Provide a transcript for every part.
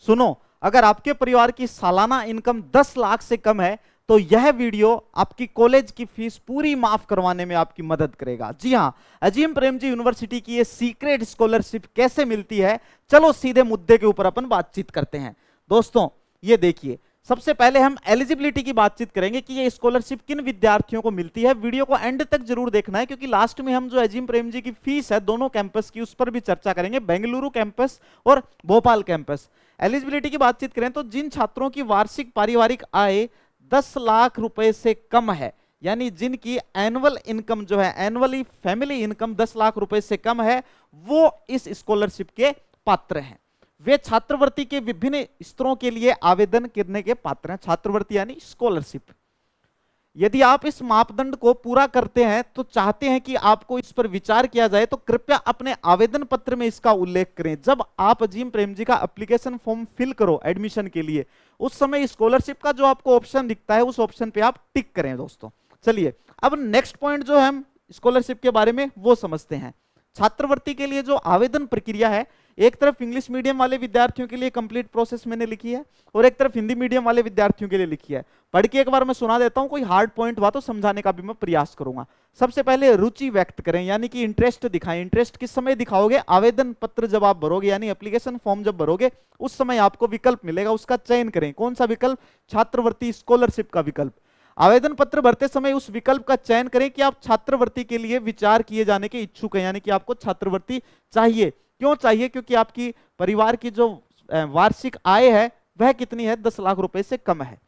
सुनो, अगर आपके परिवार की सालाना इनकम 10 लाख से कम है तो यह वीडियो आपकी कॉलेज की फीस पूरी माफ करवाने में आपकी मदद करेगा। जी हां, अजीम प्रेमजी यूनिवर्सिटी की ये सीक्रेट स्कॉलरशिप कैसे मिलती है, चलो सीधे मुद्दे के ऊपर अपन बातचीत करते हैं। दोस्तों ये देखिए, सबसे पहले हम एलिजिबिलिटी की बातचीत करेंगे कि ये स्कॉलरशिप किन विद्यार्थियों को मिलती है। वीडियो को एंड तक जरूर देखना है, क्योंकि लास्ट में हम जो अजीम प्रेमजी की फीस है दोनों कैंपस की, उस पर भी चर्चा करेंगे, बेंगलुरु कैंपस और भोपाल कैंपस। एलिजिबिलिटी की बातचीत करें तो जिन छात्रों की वार्षिक पारिवारिक आय 10 लाख रुपए से कम है, यानी जिनकी एनुअल इनकम जो है, एनुअली फैमिली इनकम 10 लाख रुपए से कम है, वो इस स्कॉलरशिप के पात्र हैं। वे छात्रवृत्ति के विभिन्न स्तरों के लिए आवेदन करने के पात्र हैं। छात्रवृत्ति यानी स्कॉलरशिप। यदि आप इस मापदंड को पूरा करते हैं तो चाहते हैं कि आपको इस पर विचार किया जाए, तो कृपया अपने आवेदन पत्र में इसका उल्लेख करें। जब आप अजीम प्रेमजी का एप्लीकेशन फॉर्म फिल करो एडमिशन के लिए, उस समय स्कॉलरशिप का जो आपको ऑप्शन दिखता है उस ऑप्शन पे आप टिक करें। दोस्तों चलिए अब नेक्स्ट पॉइंट जो है हम स्कॉलरशिप के बारे में वो समझते हैं। छात्रवृत्ति के लिए जो आवेदन प्रक्रिया है, एक तरफ इंग्लिश मीडियम वाले विद्यार्थियों के लिए कंप्लीट प्रोसेस मैंने लिखी है और एक तरफ हिंदी मीडियम वाले विद्यार्थियों के लिए लिखी है। पढ़ के एक बार मैं सुना देता हूं, कोई हार्ड पॉइंट हुआ तो समझाने का भी मैं प्रयास करूंगा। सबसे पहले रुचि व्यक्त करें, यानी कि इंटरेस्ट दिखाएं। इंटरेस्ट किस समय दिखाओगे? आवेदन पत्र जब आप भरोगे, यानी एप्लीकेशन फॉर्म जब भरोगे, उस समय आपको विकल्प मिलेगा, उसका चयन करें। कौन सा विकल्प? छात्रवृत्ति स्कॉलरशिप का विकल्प। आवेदन पत्र भरते समय उस विकल्प का चयन करें कि आप छात्रवृत्ति के लिए विचार किए जाने के इच्छुक हैं, यानी कि आपको छात्रवृत्ति चाहिए। क्यों चाहिए? क्योंकि आपकी परिवार की जो वार्षिक आय है वह कितनी है? 10 लाख रुपए से कम है।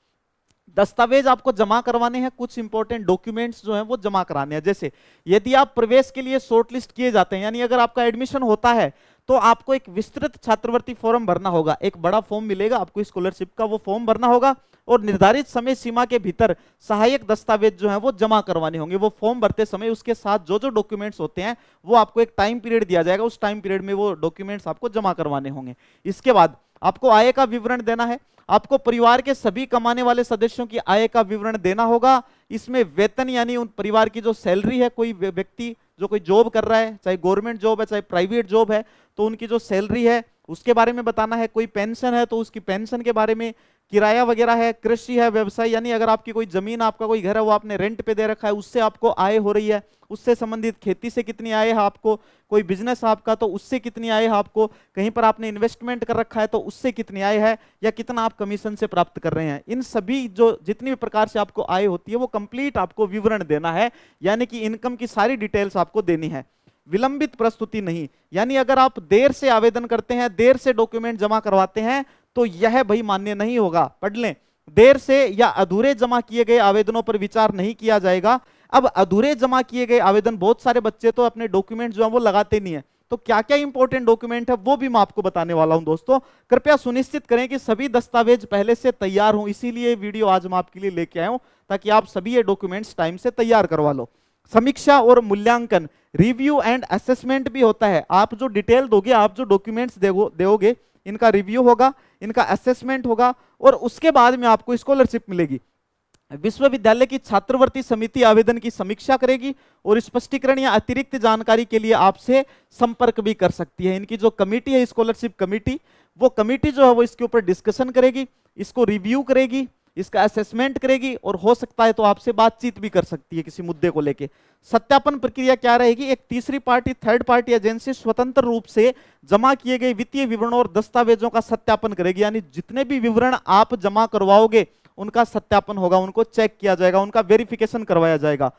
दस्तावेज आपको जमा करवाने हैं, कुछ इंपॉर्टेंट डॉक्यूमेंट्स जो हैं वो जमा कराने हैं। जैसे यदि आप प्रवेश के लिए शॉर्टलिस्ट किए जाते हैं, यानी अगर आपका एडमिशन होता है तो आपको एक विस्तृत छात्रवृत्ति फॉर्म भरना होगा। एक बड़ा फॉर्म मिलेगा आपको स्कॉलरशिप का, वो फॉर्म भरना होगा और निर्धारित समय सीमा के भीतर सहायक दस्तावेज जो हैं वो जमा करवाने होंगे। वो फॉर्म भरते समय उसके साथ जो जो डॉक्यूमेंट्स होते हैं वो आपको एक टाइम पीरियड दिया जाएगा, उस टाइम पीरियड में वो डॉक्यूमेंट्स आपको जमा करवाने होंगे। इसके बाद आपको आय का विवरण देना है। आपको परिवार के सभी कमाने वाले सदस्यों की आय का विवरण देना होगा। इसमें वेतन यानी उन परिवार की जो सैलरी है, कोई व्यक्ति जो कोई जॉब कर रहा है, चाहे गवर्नमेंट जॉब है चाहे प्राइवेट जॉब है, तो उनकी जो सैलरी है उसके बारे में बताना है। कोई पेंशन है तो उसकी पेंशन के बारे में, किराया वगैरह है, कृषि है, व्यवसाय यानी अगर आपकी कोई जमीन, आपका कोई घर है वो आपने रेंट पे दे रखा है, उससे आपको आय हो रही है, उससे संबंधित खेती से कितनी आय है आपको, कोई बिजनेस आपका तो उससे कितनी आय है आपको, कहीं पर आपने इन्वेस्टमेंट कर रखा है तो उससे कितनी आय है, या कितना आप कमीशन से प्राप्त कर रहे हैं। इन सभी जो जितनी भी प्रकार से आपको आय होती है वो कंप्लीट आपको विवरण देना है, यानी कि इनकम की सारी डिटेल्स आपको देनी है। विलंबित प्रस्तुति नहीं, यानी अगर आप देर से आवेदन करते हैं, देर से डॉक्यूमेंट जमा करवाते हैं तो यह भाई मान्य नहीं होगा। पढ़ लें, देर से या अधूरे जमा किए गए आवेदनों पर विचार नहीं किया जाएगा। अब अधूरे जमा किए गए आवेदन, बहुत सारे बच्चे तो अपने डॉक्यूमेंट जो है वो लगाते नहीं है, तो क्या क्या इंपॉर्टेंट डॉक्यूमेंट है वो भी मैं आपको बताने वाला हूं। दोस्तों कृपया सुनिश्चित करें कि सभी दस्तावेज पहले से तैयार हों, इसीलिए वीडियो आज मैं आपके लिए लेके आया हूं ताकि आप सभी ये डॉक्यूमेंट्स टाइम से तैयार करवा लो। समीक्षा और मूल्यांकन, रिव्यू एंड असेसमेंट भी होता है। आप जो डिटेल दोगे, आप जो डॉक्यूमेंट्स दोगे, इनका रिव्यू होगा, इनका असेसमेंट होगा और उसके बाद में आपको स्कॉलरशिप मिलेगी। विश्वविद्यालय की छात्रवृत्ति समिति आवेदन की समीक्षा करेगी और स्पष्टीकरण या अतिरिक्त जानकारी के लिए आपसे संपर्क भी कर सकती है। इनकी जो कमेटी है, स्कॉलरशिप कमेटी, वो कमेटी जो है वो इसके ऊपर डिस्कशन करेगी, इसको रिव्यू करेगी, इसका असेसमेंट करेगी और हो सकता है तो आपसे बातचीत भी कर सकती है किसी मुद्दे को लेके। सत्यापन प्रक्रिया क्या रहेगी? एक तीसरी पार्टी, थर्ड पार्टी एजेंसी स्वतंत्र रूप से जमा किए गए वित्तीय विवरणों और दस्तावेजों का सत्यापन करेगी, यानी जितने भी विवरण आप जमा करवाओगे उनका सत्यापन होगा, उनको चेक किया जाएगा, उनका वेरिफिकेशन करवाया जाएगा।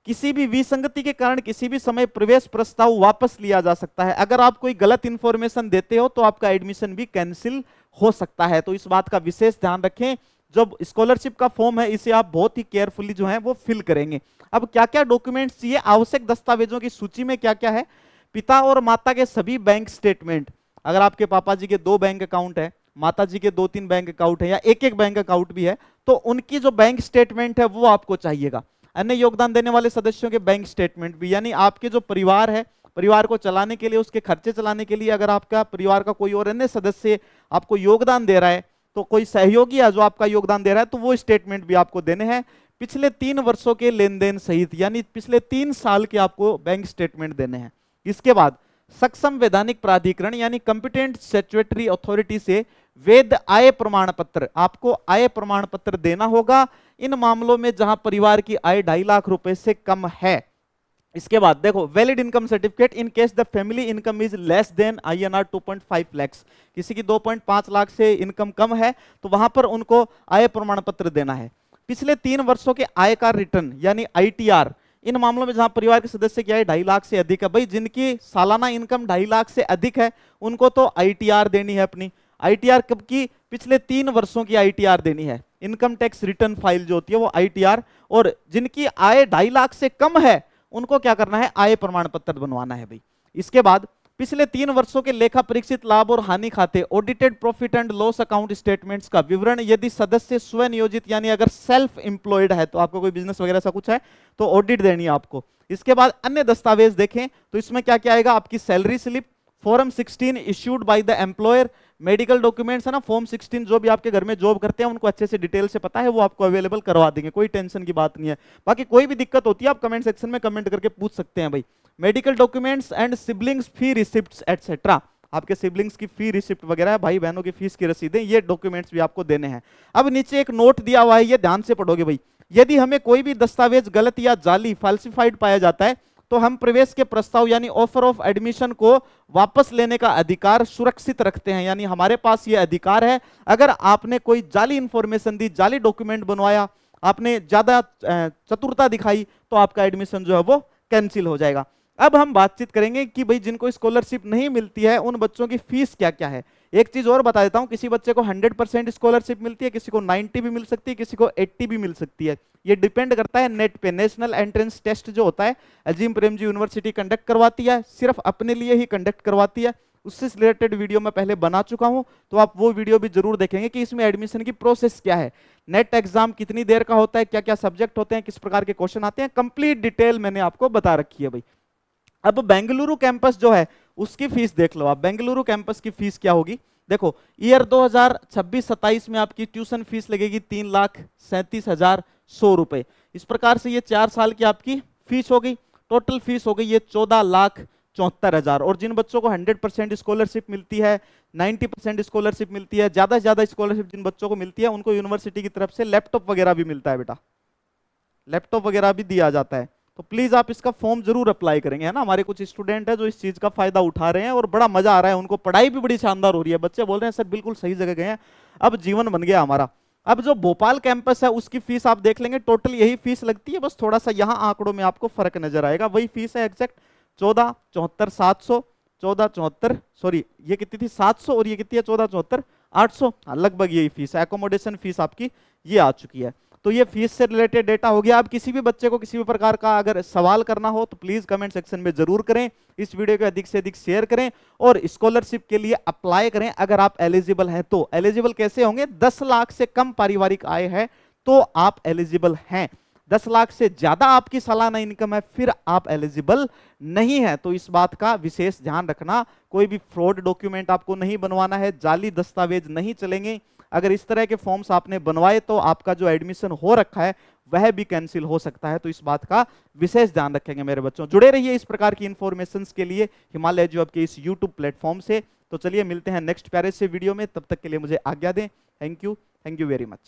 किसी भी विसंगति के कारण किसी भी समय प्रवेश प्रस्ताव वापस लिया जा सकता है। अगर आप कोई गलत इंफॉर्मेशन देते हो तो आपका एडमिशन भी कैंसिल हो सकता है, तो इस बात का विशेष ध्यान रखें। जब स्कॉलरशिप का फॉर्म है इसे आप बहुत ही केयरफुली जो है वो फिल करेंगे। अब क्या क्या डॉक्यूमेंट्स चाहिए? आवश्यक दस्तावेजों की सूची में क्या क्या है? पिता और माता के सभी बैंक स्टेटमेंट, अगर आपके पापा जी के 2 बैंक अकाउंट है, माता जी के 2-3 बैंक अकाउंट है या एक बैंक अकाउंट भी है, तो उनकी जो बैंक स्टेटमेंट है वो आपको चाहिएगा। अन्य योगदान देने वाले सदस्यों के बैंक स्टेटमेंट भी, यानी आपके जो परिवार है, परिवार को चलाने के लिए, उसके खर्चे चलाने के लिए अगर आपका परिवार का कोई और अन्य सदस्य आपको योगदान दे रहा है, तो कोई सहयोगी है जो आपका योगदान दे रहा है, तो वो स्टेटमेंट भी आपको देने हैं। पिछले 3 वर्षों के लेन देन सहित, यानी पिछले 3 साल के आपको बैंक स्टेटमेंट देने हैं। इसके बाद सक्षम वैधानिक प्राधिकरण यानी कंपिटेंट स्टैट्यूटरी अथॉरिटी से वैध आय प्रमाण पत्र, आपको आय प्रमाण पत्र देना होगा इन मामलों में जहां परिवार की आय 2.5 लाख रुपए से कम है। इसके बाद देखो, valid income certificate in case the family income is less than INR 2.5 lakhs, किसी की 2.5 लाख से इनकम कम है तो वहां पर उनको आय प्रमाण पत्र देना है। पिछले 3 वर्षों के आय का रिटर्न यानी ITR, इन मामलों में जहां परिवार के सदस्य की आय 2.5 लाख से अधिक है, भाई जिनकी सालाना इनकम 2.5 लाख से अधिक है उनको तो ITR देनी है अपनी। ITR कब की? पिछले 3 वर्षों की ITR देनी है, इनकम टैक्स रिटर्न फाइल जो होती है वो ITR। और जिनकी आय 2.5 लाख से कम है उनको क्या करना है? आय प्रमाण पत्र बनवाना है भाई। इसके बाद पिछले 3 वर्षों के लेखा परीक्षित लाभ और हानि खाते, audited profit and loss account statements का विवरण, यदि सदस्य स्वनियोजित यानी अगर सेल्फ एम्प्लॉयड है तो आपको कोई बिजनेस वगैरह ऐसा कुछ है तो ऑडिट देनी है आपको। इसके बाद अन्य दस्तावेज देखें तो इसमें क्या क्या आएगा? आपकी salary slip, form 16 issued by the employer, medical documents है ना, फॉर्म 16 जो भी आपके घर में जॉब करते हैं उनको अच्छे से डिटेल से पता है, वो आपको अवेलेबल करवा देंगे, कोई टेंशन की बात नहीं है। बाकी कोई भी दिक्कत होती है आप कमेंट सेक्शन में कमेंट करके पूछ सकते हैं भाई। Medical documents and siblings fee receipts etcetera, आपके सिबलिंग्स की फी रिसिप्ट वगैरह, भाई बहनों की फीस की रसीदें, ये डॉक्यूमेंट्स भी आपको देने हैं। अब नीचे एक नोट दिया हुआ है, ये ध्यान से पढ़ोगे भाई। यदि हमें कोई भी दस्तावेज गलत या जाली फाल्सिफाइड पाया जाता है तो हम प्रवेश के प्रस्ताव यानी ऑफर ऑफ एडमिशन को वापस लेने का अधिकार सुरक्षित रखते हैं, यानी हमारे पास ये अधिकार है। अगर आपने कोई जाली इंफॉर्मेशन दी, जाली डॉक्यूमेंट बनवाया, आपने ज्यादा चतुरता दिखाई तो आपका एडमिशन जो है वो कैंसिल हो जाएगा। अब हम बातचीत करेंगे कि भाई जिनको स्कॉलरशिप नहीं मिलती है उन बच्चों की फीस क्या क्या है। एक चीज और बता देता हूं, किसी बच्चे को 100% स्कॉलरशिप मिलती है, किसी को 90 भी मिल सकती है, किसी को 80 भी मिल सकती है। ये डिपेंड करता है नेट पे। नेशनल एंट्रेंस टेस्ट जो होता है अजीम प्रेमजी यूनिवर्सिटी कंडक्ट करवाती है, सिर्फ अपने लिए ही कंडक्ट करवाती है। उससे रिलेटेड वीडियो मैं पहले बना चुका हूं, तो आप वो वीडियो भी जरूर देखेंगे कि इसमें एडमिशन की प्रोसेस क्या है, नेट एग्जाम कितनी देर का होता है, क्या क्या सब्जेक्ट होते हैं, किस प्रकार के क्वेश्चन आते हैं, कंप्लीट डिटेल मैंने आपको बता रखी है भाई। अब बेंगलुरु कैंपस जो है उसकी फीस देख लो आप। बेंगलुरु कैंपस की फीस क्या होगी? देखो, ईयर 2026-27 में आपकी ट्यूशन फीस लगेगी 3,37,100 रुपए। इस प्रकार से ये 4 साल की आपकी फीस हो गई। टोटल फीस हो गई ये 14,74,000। और जिन बच्चों को 100% स्कॉलरशिप मिलती है, 90% स्कॉलरशिप मिलती है, ज्यादा से ज्यादा स्कॉलरशिप जिन बच्चों को मिलती है उनको यूनिवर्सिटी की तरफ से लैपटॉप वगैरह भी मिलता है बेटा, लैपटॉप वगैरह भी दिया जाता है। तो प्लीज आप इसका फॉर्म जरूर अप्लाई करेंगे, है ना। हमारे कुछ स्टूडेंट है जो इस चीज का फायदा उठा रहे हैं और बड़ा मजा आ रहा है उनको, पढ़ाई भी बड़ी शानदार हो रही है। बच्चे बोल रहे हैं सर बिल्कुल सही जगह गए हैं, अब जीवन बन गया हमारा। अब जो भोपाल कैंपस है उसकी फीस आप देख लेंगे, टोटल यही फीस लगती है, बस थोड़ा सा यहाँ आंकड़ों में आपको फर्क नजर आएगा। वही फीस है एग्जैक्ट 14,74,700, 14,74, सॉरी ये कितनी थी 700 और ये कितनी है 14,74,800, लगभग यही फीस है। एकोमोडेशन फीस आपकी ये आ चुकी है। तो ये फीस से रिलेटेड डेटा हो गया। अब किसी भी बच्चे को किसी भी प्रकार का अगर सवाल करना हो तो प्लीज कमेंट सेक्शन में जरूर करें। इस वीडियो को अधिक से अधिक शेयर करें और स्कॉलरशिप के लिए अप्लाई करें अगर आप एलिजिबल हैं तो। एलिजिबल कैसे होंगे? 10 लाख से कम पारिवारिक आय है तो आप एलिजिबल हैं। 10 लाख से ज्यादा आपकी सालाना इनकम है फिर आप एलिजिबल नहीं है। तो इस बात का विशेष ध्यान रखना। कोई भी फ्रॉड डॉक्यूमेंट आपको नहीं बनवाना है, जाली दस्तावेज नहीं चलेंगे। अगर इस तरह के फॉर्म्स आपने बनवाए तो आपका जो एडमिशन हो रखा है वह भी कैंसिल हो सकता है। तो इस बात का विशेष ध्यान रखेंगे मेरे बच्चों। जुड़े रहिए इस प्रकार की इंफॉर्मेशन के लिए हिमालय जॉब के इस यूट्यूब प्लेटफॉर्म से। तो चलिए मिलते हैं नेक्स्ट प्यारे से वीडियो में, तब तक के लिए मुझे आज्ञा दें। Thank you very much.